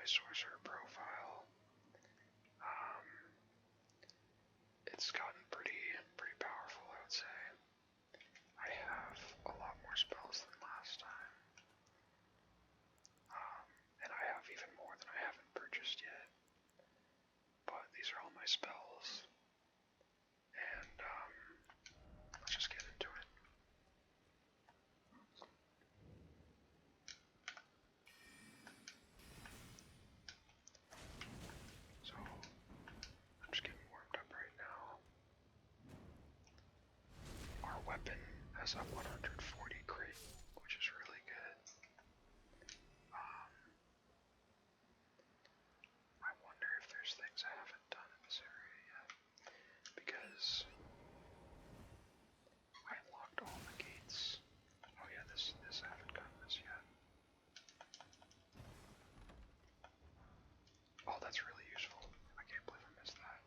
sorcerer profile. It's gotten pretty powerful, I would say. I have a lot more spells than last time. And I have even more than I haven't purchased yet. But these are all my spells. And let's just get into it. So, I'm just getting warmed up right now. Our weapon has a 140 crit, which is really good. I wonder if there's things I haven't done in this area yet, because I unlocked all the gates. Oh yeah, this I haven't gotten this yet. Oh, that's really useful. I can't believe I missed that.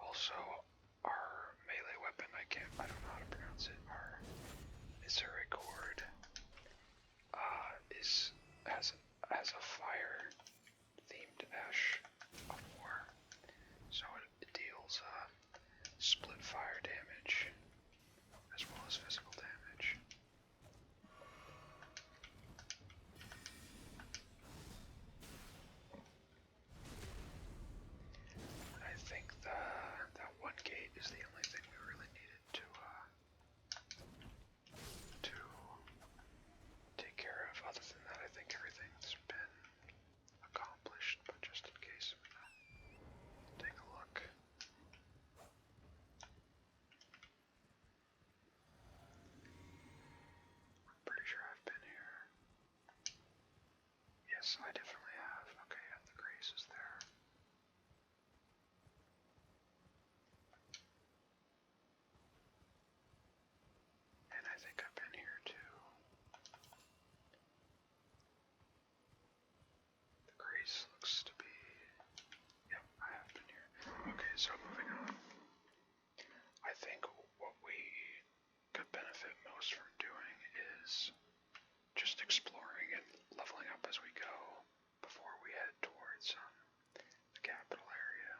Also, our melee weapon, I don't know how to pronounce it. Our misericord has a fire themed ash of war, so it deals split fire damage as well as physical damage. I think that one gate is the only thing we really needed to take care of. Other than that, I think everything's been accomplished, but just in case, I'm gonna take a look. I'm pretty sure I've been here. Yes, I definitely have. Okay, yeah, the grace is there. And I think I've been here too. The grace looks to be... Yep, I have been here. Okay, so moving on. I think what we could benefit most from doing is just exploring and leveling up as we go before we head towards the capital area.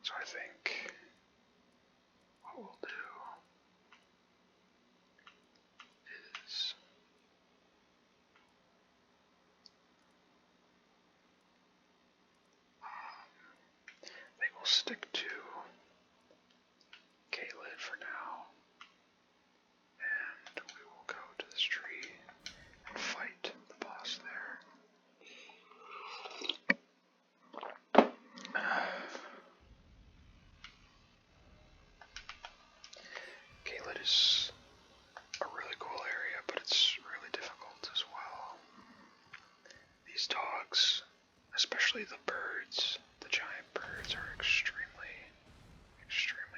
So I think what we'll do is I think we'll stick to Caitlin for now, and we will go to this tree and fight the boss there. Caitlin is a really cool area, but it's really difficult as well. These dogs, especially the birds, the giant birds, are extremely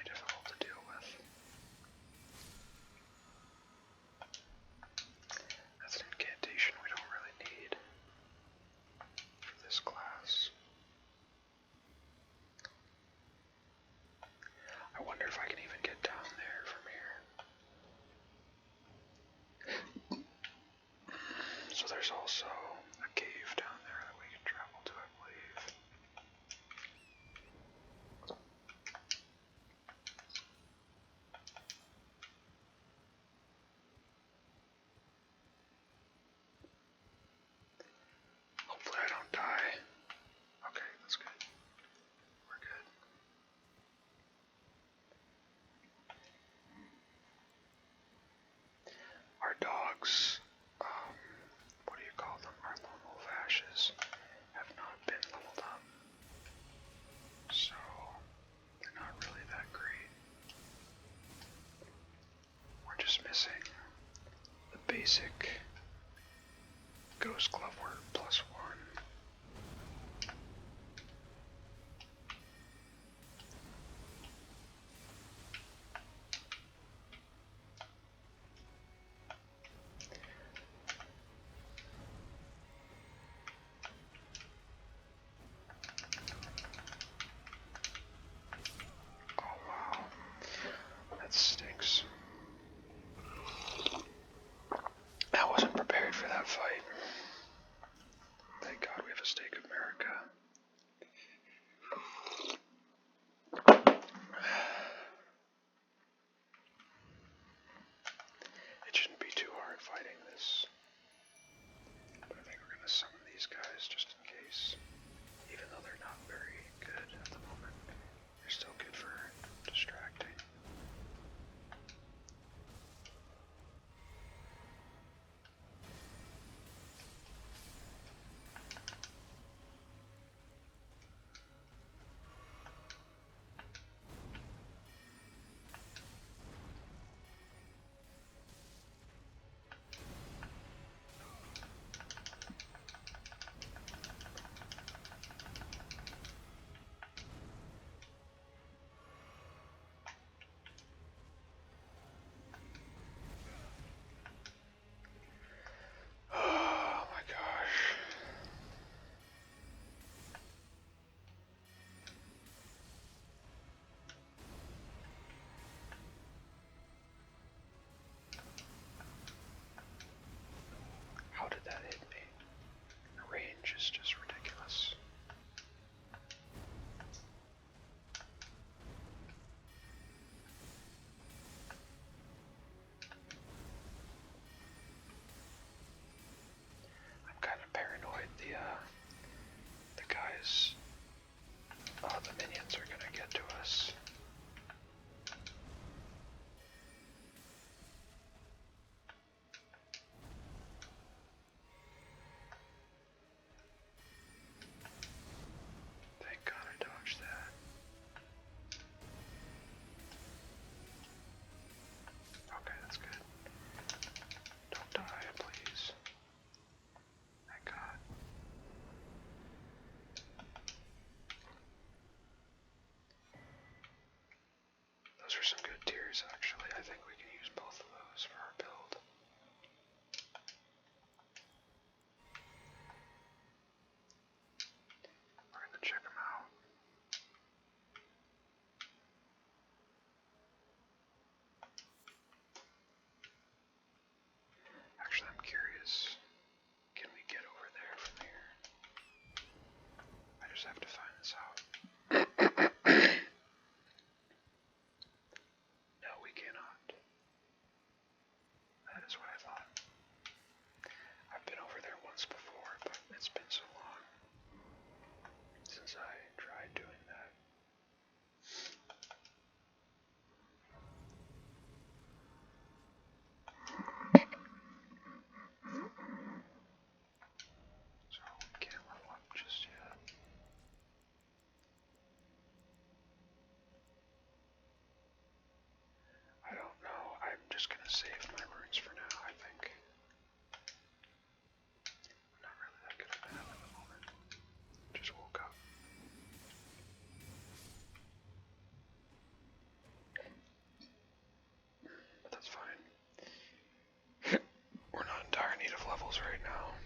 difficult to deal with. That's an incantation we don't really need for this class. I wonder if I can even get down there from here. So there's also a cave down there that we can travel to, I believe. Hopefully I don't die. Okay, that's good. We're good. Our dogs, what do you call them? Our lone wolf ashes have not been leveled up. So, they're not really that great. We're just missing the basic Ghost Glove Work +1. just gonna save my runes for now, I think. I'm not really that good at math at the moment. Just woke up. But that's fine. We're not in dire need of levels right now.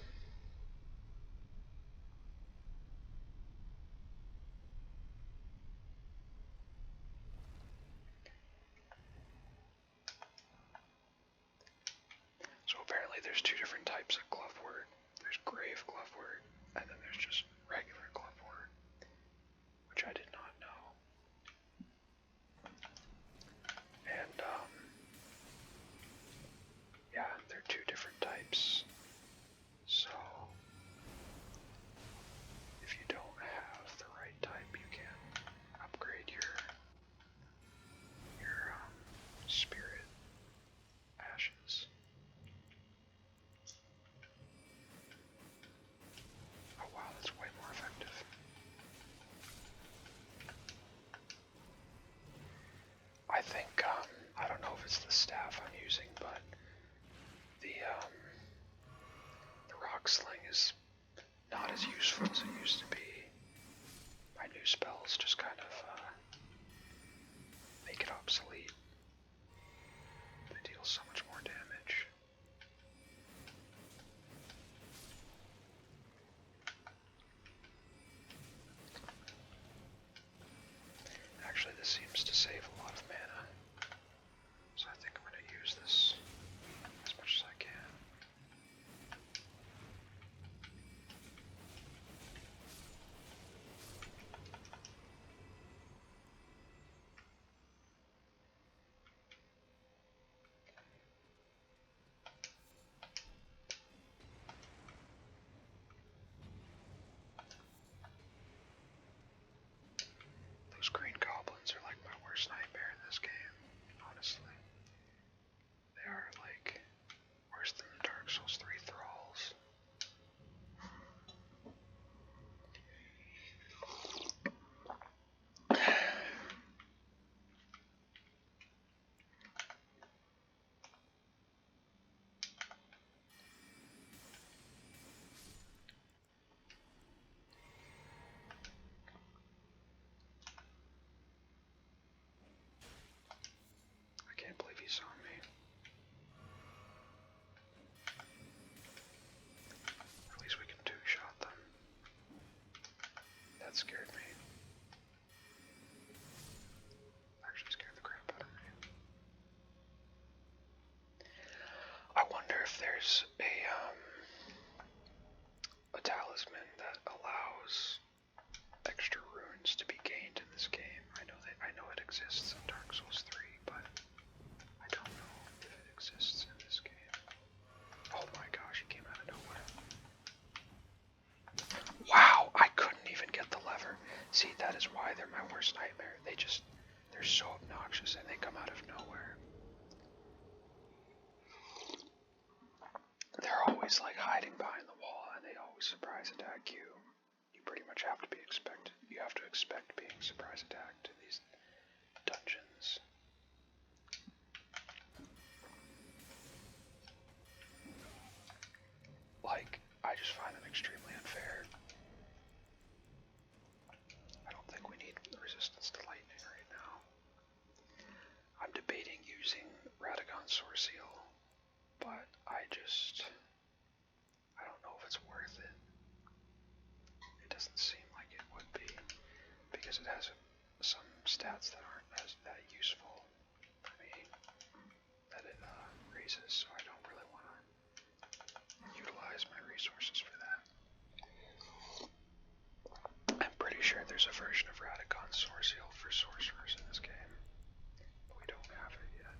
So apparently there's two different types of glovewort. There's grave glovewort, and then there's just regular glovewort, which I did not know. And, yeah, they're two different types. So, if you don't have the right type, you can upgrade your spirit ashes. Oh wow, that's way more effective. I think, I don't know if it's the staff I'm using, but the rock sling is not as useful as it used to be. My new spells just kind of, make it obsolete. They deal so much more damage. Actually, this seems to save a lot of mana, so I think I'm going to use this as much as I can. Those green goblins are like my worst nightmare in this game, honestly. They are like worse than the Dark Souls 3 thralls. I can't believe he saw me. At least we can two-shot them. That scared me. Actually scared the crap out of me. I wonder if there's a talisman that allows extra runes to be gained in this game. I know it exists in Dark Souls 3, but I don't know if it exists in this game. Oh my gosh, he came out of nowhere. Wow, I couldn't even get the lever. See, that is why they're my worst nightmare. They're so obnoxious and they come out of nowhere. They're always like hiding behind the wall and they always surprise attack you. You pretty much have to expect being surprise attacked in these dungeons. Like, I just find them extremely unfair. I don't think we need resistance to lightning right now. I'm debating using Radagon Sorcerer, but I don't know if it's worth it. It doesn't seem like it would be, because it has some stats that aren't that useful for me, that it raises, so I don't really want to utilize my resources for that. I'm pretty sure there's a version of Radagon Sorcerer for sorcerers in this game, but we don't have it yet.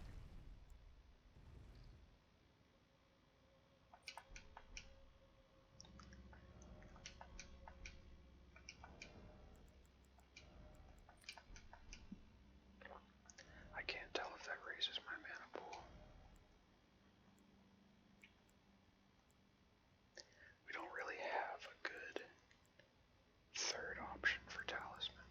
I can't tell if that raises my mana pool. We don't really have a good third option for talisman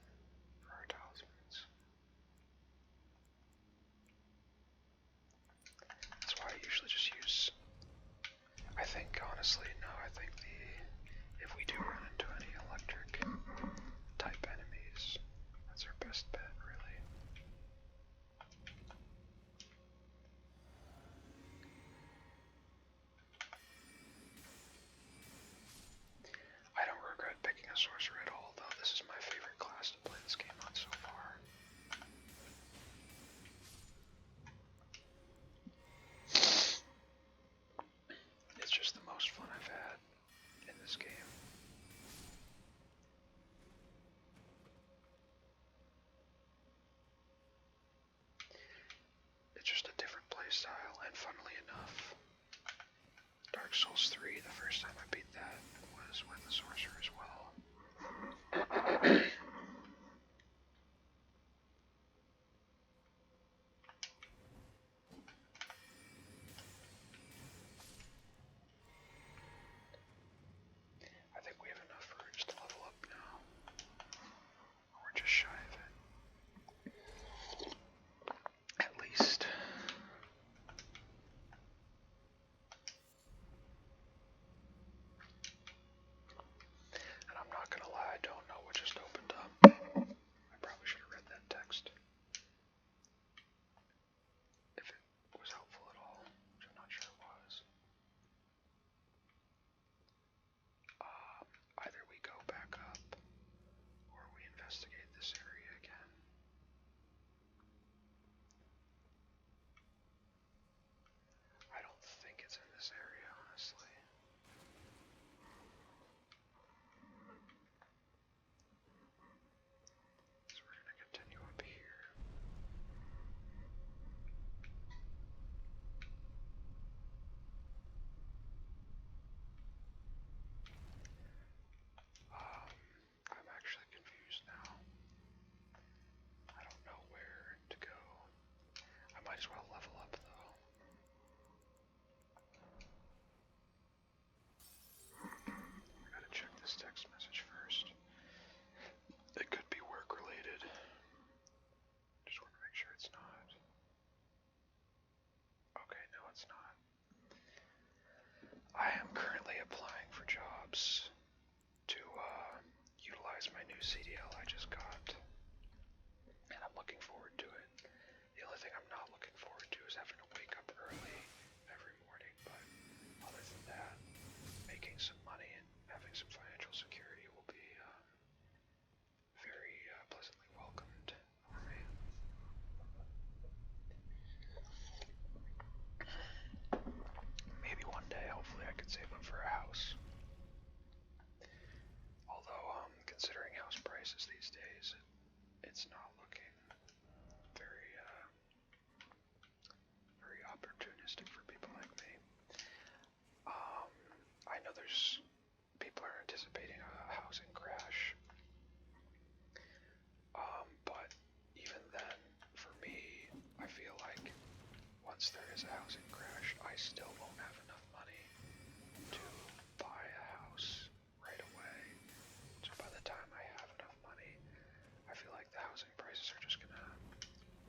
Sorcerer at all, though. This is my favorite class to play this game on so far. It's just the most fun I've had in this game. It's just a different playstyle, and funnily enough, Dark Souls 3, the first time I beat that was with the Sorcerer as well. I think we have enough fruits to level up now. We're just shy of it. At least. And I'm not gonna lie, I don't know what just opened up. I probably should have read that text. If it was helpful at all, which I'm not sure it was. Either we go back up, or we investigate this area again. I don't think it's in this area, honestly. So we're gonna continue up here. I'm actually confused now. I don't know where to go. I might as well level up, though. I gotta check this text message first. It could be work related. Just want to make sure it's not. Okay, no, it's not. I am currently applying for jobs to utilize my new CDL I just got. And I'm looking forward to it. The only thing I'm not looking forward to is having to wake up early every morning, but other than that, making some money and having some financial security will be very pleasantly welcomed for me. Maybe one day, hopefully, I could save up for a house. Although, considering house prices these days, it's not looking very, very opportunistic for people like me. I know people are anticipating a housing crash. But even then, for me, I feel like once there is a housing crash, I still won't have enough money to buy a house right away. So by the time I have enough money, I feel like the housing prices are just gonna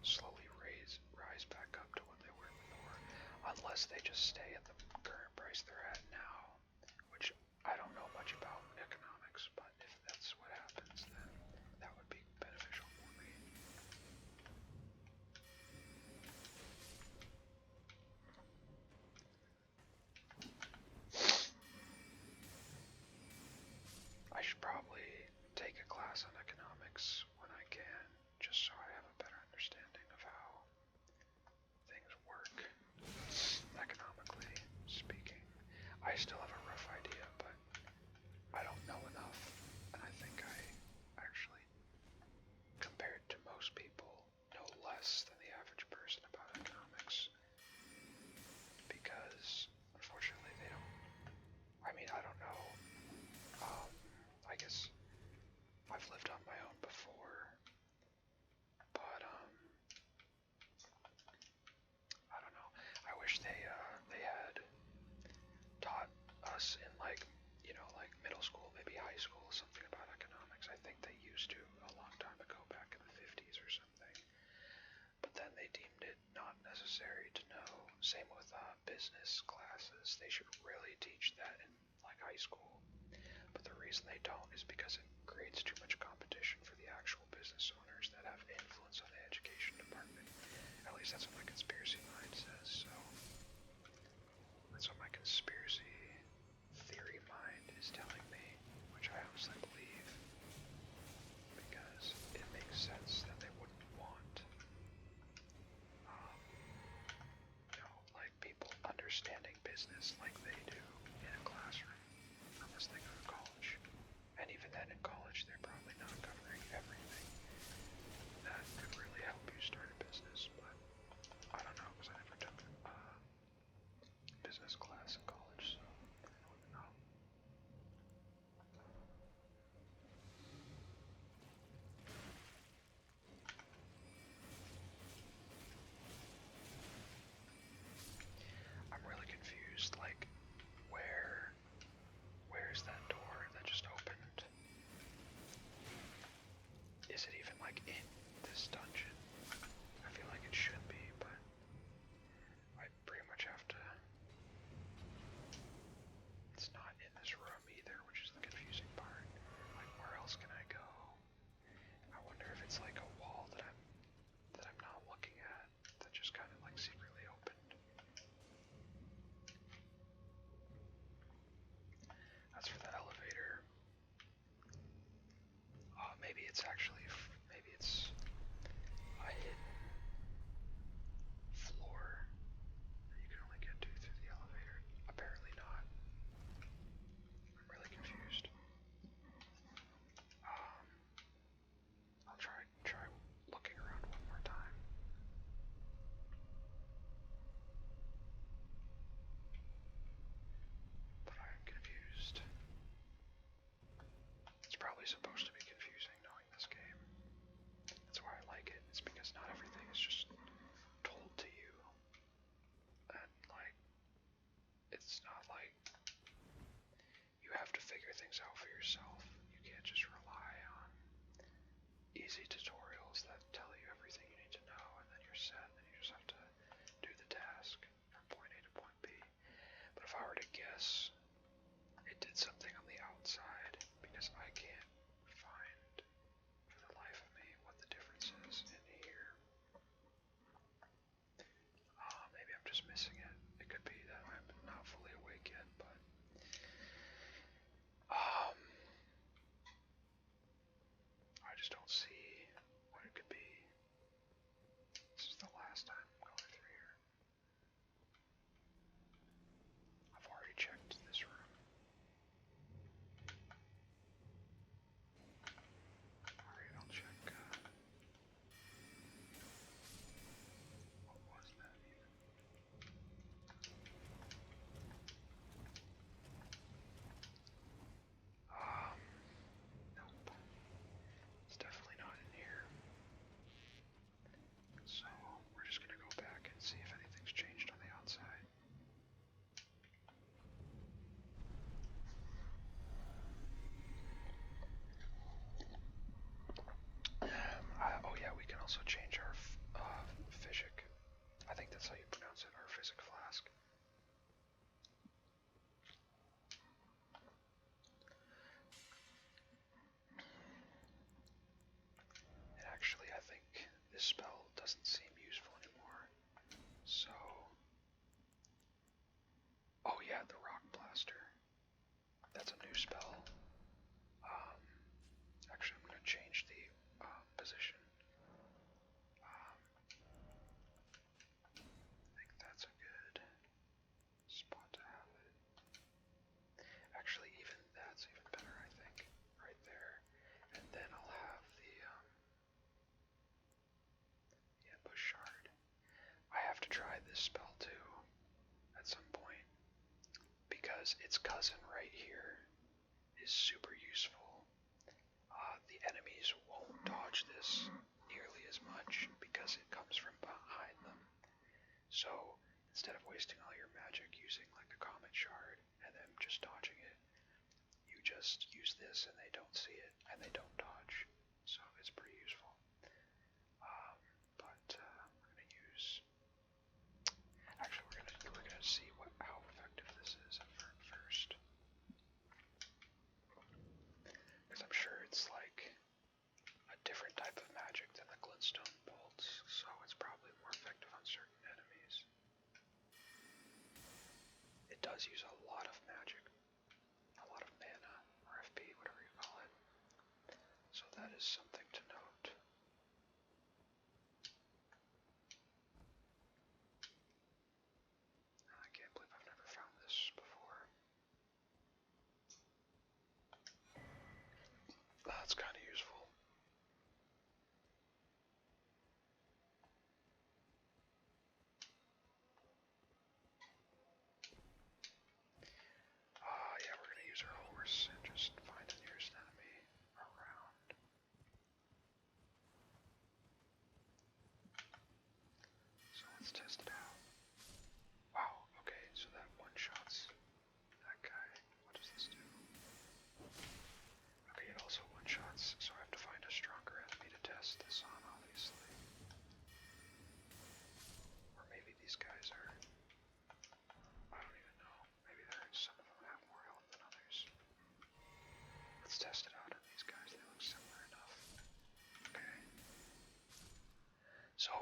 slowly rise back up to what they were before, unless they just stay at the current price they're at now, which I don't know much about economics, but if that's what happens, then that would be beneficial for me. I should probably take a class on economics when I can, just so I have a better understanding of how things work, economically speaking. I still have a rough idea, but I don't know enough, and I think I actually, compared to most people, know less than the average person about economics, because unfortunately they don't, I mean, I don't know, I guess I've lived on my own before, but I don't know, I wish they had taught us in like middle school, maybe high school, something about economics. I think they used to a long time ago, back in the 50s or something. But then they deemed it not necessary to know. Same with business classes. They should really teach that in like high school. But the reason they don't is because it creates too much competition for the actual business owners that have influence on the education department. At least that's what my conspiracy mind says, so that's what my conspiracy theory mind is telling me, which I honestly believe. like in this dungeon. I feel like it should be, but I pretty much have to. It's not in this room either, which is the confusing part. Like, where else can I go? I wonder if it's like a wall that I'm not looking at that just kind of like secretly opened. That's for the elevator. Maybe it's actually maybe it's a hidden floor that you can only get to through the elevator. Apparently not. I'm really confused. I'll try looking around one more time. But I am confused. It's probably supposed to be confusing knowing this game. That's why I like it. It's because not everything is just told to you. And like, it's not like you have to figure things out for yourself. You can't just rely on easy tutorials that tell you everything you need to know and then you're set and you just have to do the task from point A to point B. But if I were to guess, it did something on the outside because I can't find for the life of me what the difference is in here. Maybe I'm just missing it. It could be that I'm not fully awake yet, but I just don't see what it could be. This is the last time I'm going through here. I've already checked this room. Alright, I'll check. What was that even? Nope. It's definitely not in here. So, we're just gonna go back and see if anything's changed on the outside. Oh yeah, we can also change our physic. I think that's how you pronounce it, our physic flask. And actually, I think this spell doesn't seem useful anymore. So, oh yeah, the rock blaster. That's a new spell. Actually, I'm gonna change the position. I think that's a good spot to have it. Actually, even that's even better, I think. Right there. And then I'll have the ambush shard. I have to try this spell too at some point because its cousin right here is super useful. The enemies won't dodge this nearly as much because it comes from behind them. So instead of wasting all your magic using like a comet shard and then just dodging it, you just use this and they don't see it and they don't dodge. So it's pretty useful. But we're gonna use. Actually, we're gonna see how effective this is at first, because I'm sure it's like a different type of magic than the glintstone bolts, so it's probably more effective on certain enemies. It does use a lot of magic, a lot of mana, or FP, whatever you call it. So that is something to note. I can't believe I've never found this before. That's kind of useful. Yeah, we're gonna use our horse and just find the nearest enemy around.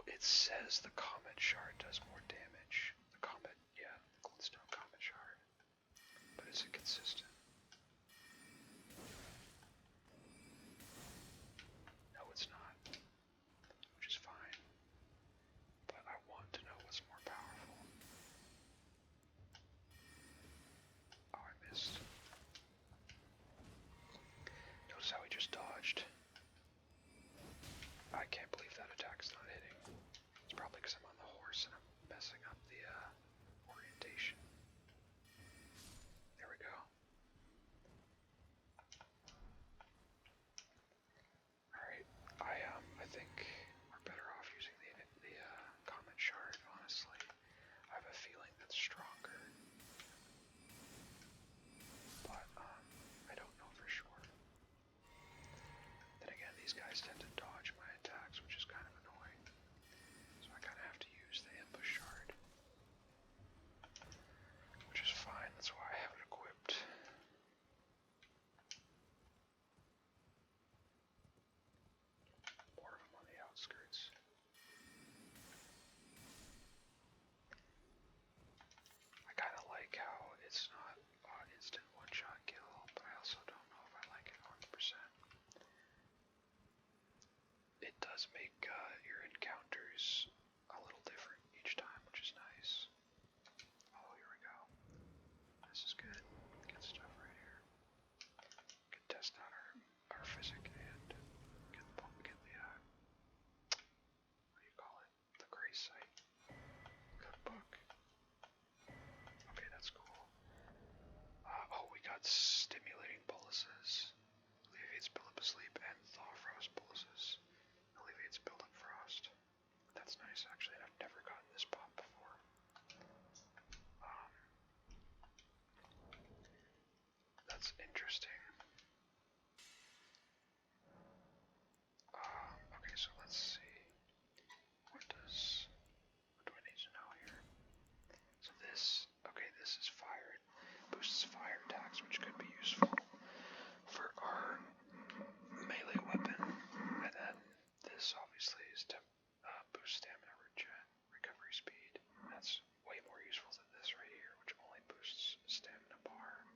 it says the Comet Shard does more damage. The Comet, yeah, the Glintstone Comet Shard. But is it consistent? No, it's not. Which is fine. But I want to know what's more powerful. Oh, I missed. Notice how he just dodged. I can't believe that attack's not hitting. It's probably because I'm on the horse and I'm messing up the orientation. There we go. Alright, I think we're better off using the Comet Shard, honestly. I have a feeling that's stronger. But, I don't know for sure. Then again, these guys tend to dodge my attacks, which is kind of annoying. So I kind of have to use the Ambush Shard. Which is fine, that's why I have it equipped. More of them on the outskirts. I kind of like how it's not instant one-shot kill, but I also don't know if I like it 100%. It does make your encounters a little different each time, which is nice. Oh, here we go. This is good. Good stuff right here. Can test out our physic and get the what do you call it? The gray sight. Cookbook. Okay, that's cool. Oh, we got stimulating boluses. Alleviates buildup of sleep and thaw frost boluses. Alleviates buildup frost. That's nice, actually. I've never gotten this pop before. That's interesting. Okay, so let's see. What do I need to know here? So this, okay, this is fire. It boosts fire attacks, which could be useful for our melee weapon. And then this obviously is to boost stamina recovery speed. That's way more useful than this right here, which only boosts stamina bar.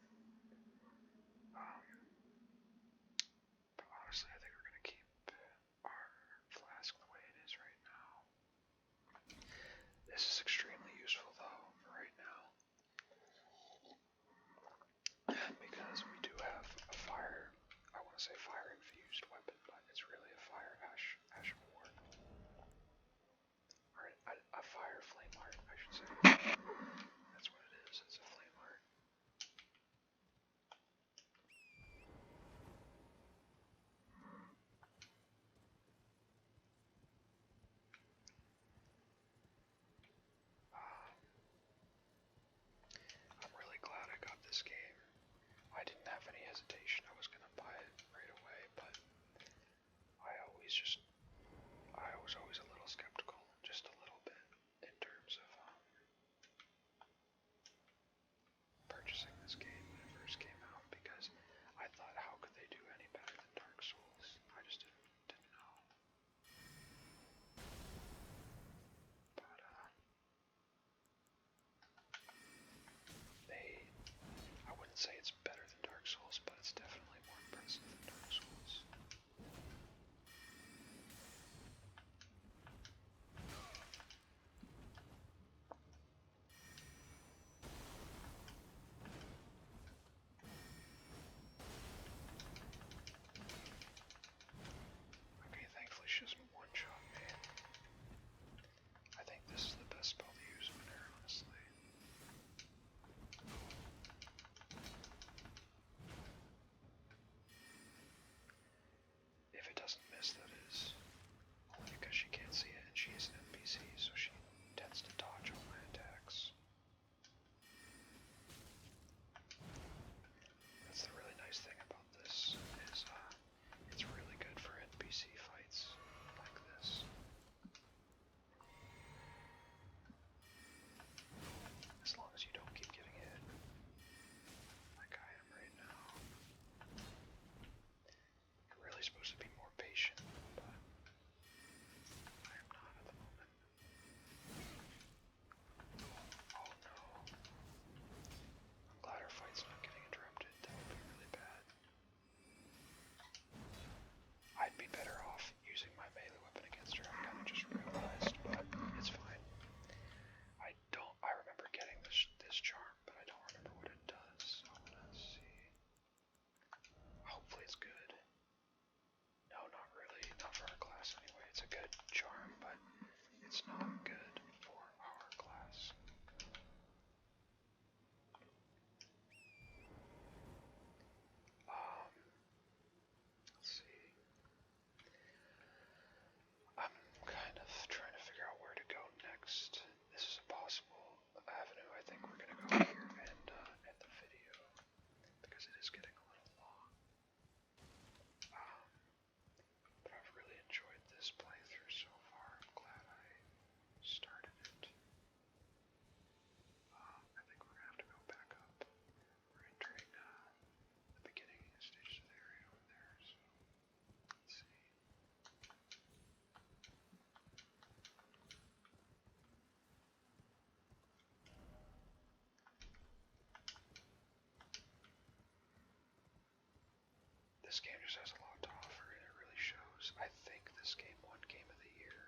this game just has a lot to offer, and it really shows. I think this game won Game of the Year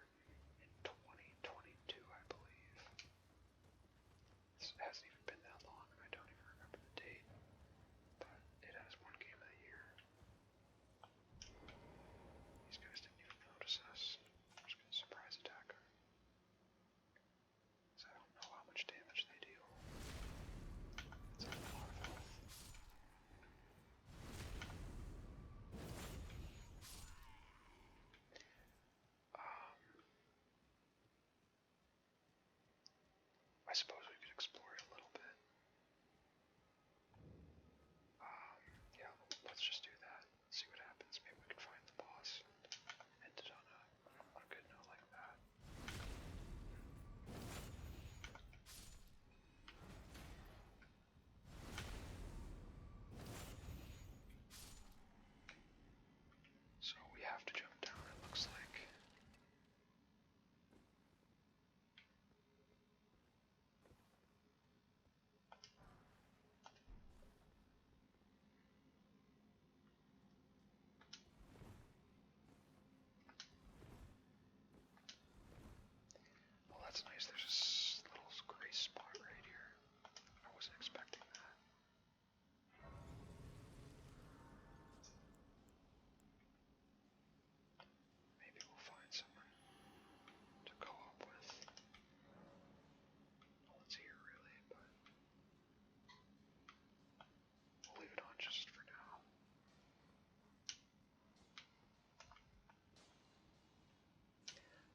in 2022, I believe. It hasn't even been that long, and I don't even remember the date, but it has won Game of the Year. These guys didn't even notice us. I'm just gonna surprise attack them. Because I don't know how much damage they deal. It's like a lot of health. I suppose we could explore it a little bit. Yeah, let's just do that. See what happens. Maybe we can find the boss. End it on a good note like that. So we have to jump down, it looks like. Well, that's nice. There's a little gray spot right here. I wasn't expecting that. Maybe we'll find someone to go up with. No one's here really, but we'll leave it on just for now.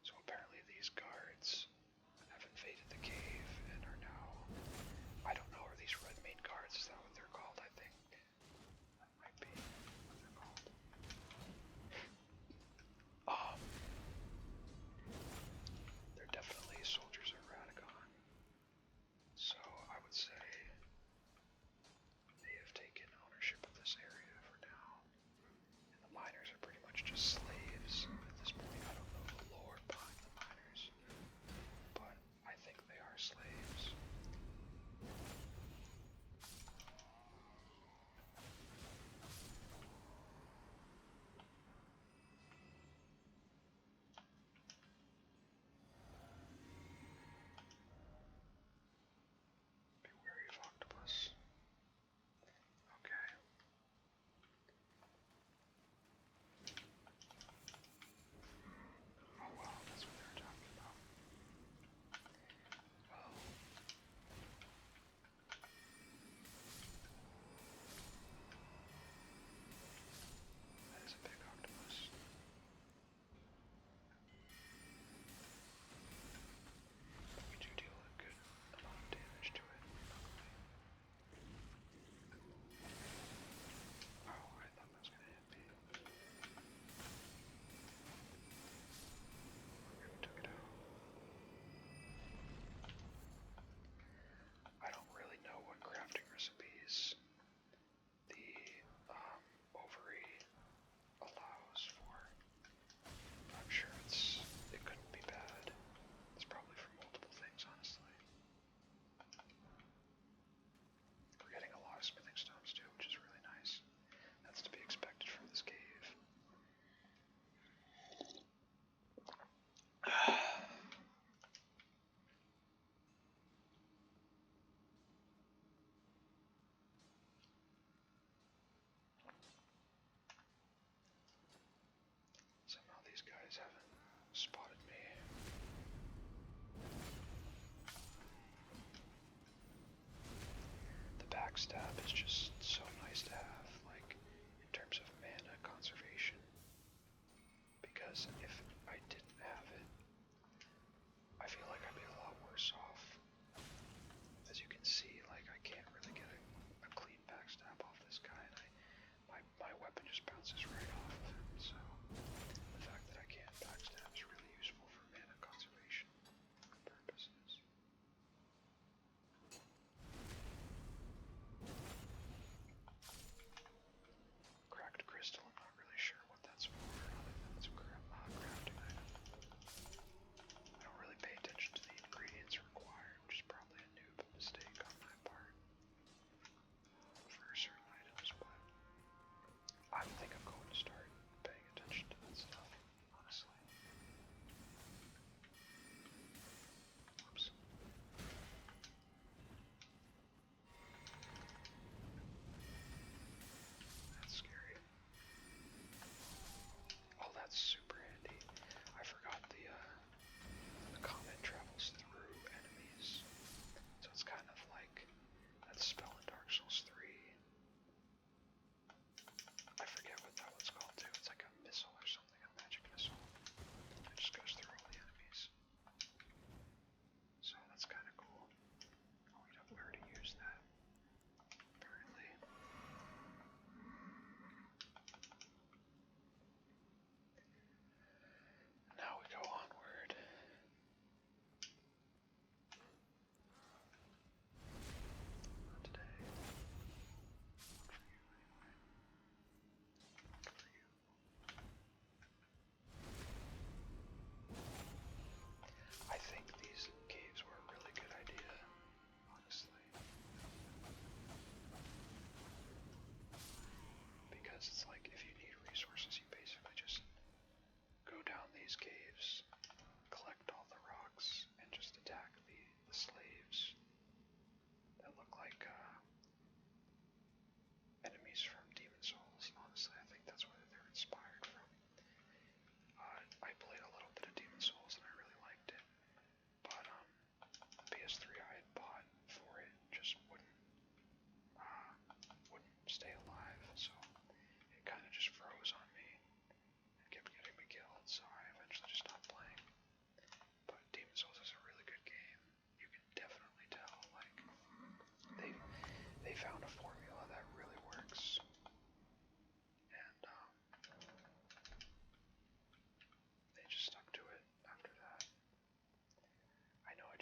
So apparently these guards have invaded the cave and are now, I don't know, are these red main guards? Is that what they're called? I think that might be what they're called. They're definitely soldiers of Radagon. So I would say they have taken ownership of this area for now. And the miners are pretty much just slaves at this point. I don't know the lore behind the miners, but I think they are slaves. Be wary of octopus. Okay. Oh wow, that's what they're talking about. Well, that is a big octopus. We do deal a good amount of damage to it. Oh, I thought that was gonna hit me. We took it out. I don't really know what crafting recipes the ovary allows for. I'm sure it couldn't be bad. It's probably for multiple things, honestly. We're getting a lot of smithing stones too, which is really nice. That's to be expected from this cave. Somehow these guys haven't spotted me. The backstab is just so nice to have, like, in terms of mana conservation. Because if I didn't have it, I feel like I'd be a lot worse off. As you can see, like, I can't really get a clean backstab off this guy, and my weapon just bounces right off of him, so the fact that I can't backstab is really useful for mana conservation purposes.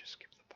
just skip the